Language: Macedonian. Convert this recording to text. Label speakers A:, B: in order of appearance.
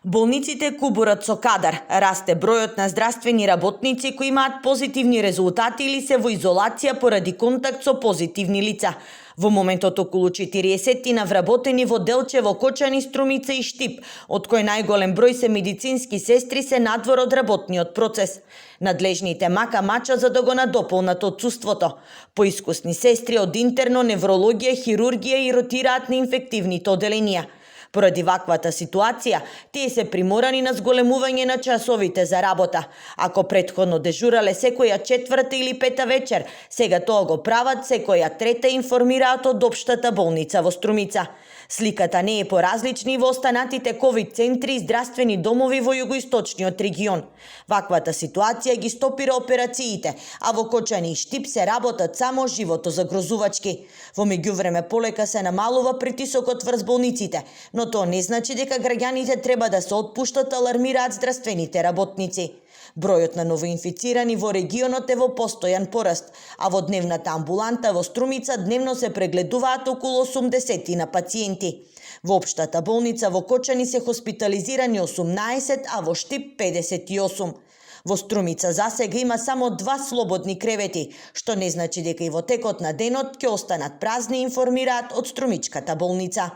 A: Болниците кубурат со кадар, расте бројот на здравствени работници кои имаат позитивни резултати или се во изолација поради контакт со позитивни лица. Во моментот околу 40 вработени во Делчево, Кочани, Струмица и Штип, од кој најголем број се медицински сестри, се надвор од работниот процес. Надлежните мака мача за да го надополнат отсуството. Поискусни сестри од интерно, неврологија, хирургија и ротираат на инфективните оделенија. Поради ваквата ситуација, тие се приморани на зголемување на часовите за работа. Ако претходно дежурале секоја четврта или пета вечер, сега тоа го прават секоја трета, информираат од Општата болница во Струмица. Сликата не е поразлична и во останатите ковид центри и здравствени домови во југоисточниот регион. Ваквата ситуација ги стопира операциите, а во Кочани и Штип се работат само живото загрозувачки. Во меѓувреме полека се намалува притисокот врз болниците, но тоа не значи дека граѓаните треба да се отпуштат, алармираат здравствените работници. Бројот на новоинфицирани во регионот е во постојан пораст, а во дневната амбуланта во Струмица дневно се прегледуваат околу 80 пациенти. Во Општата болница во Кочани се хоспитализирани 18, а во Штип 58. Во Струмица засега има само 2 слободни кревети, што не значи дека и во текот на денот ќе останат празни, информираат од Струмичката болница.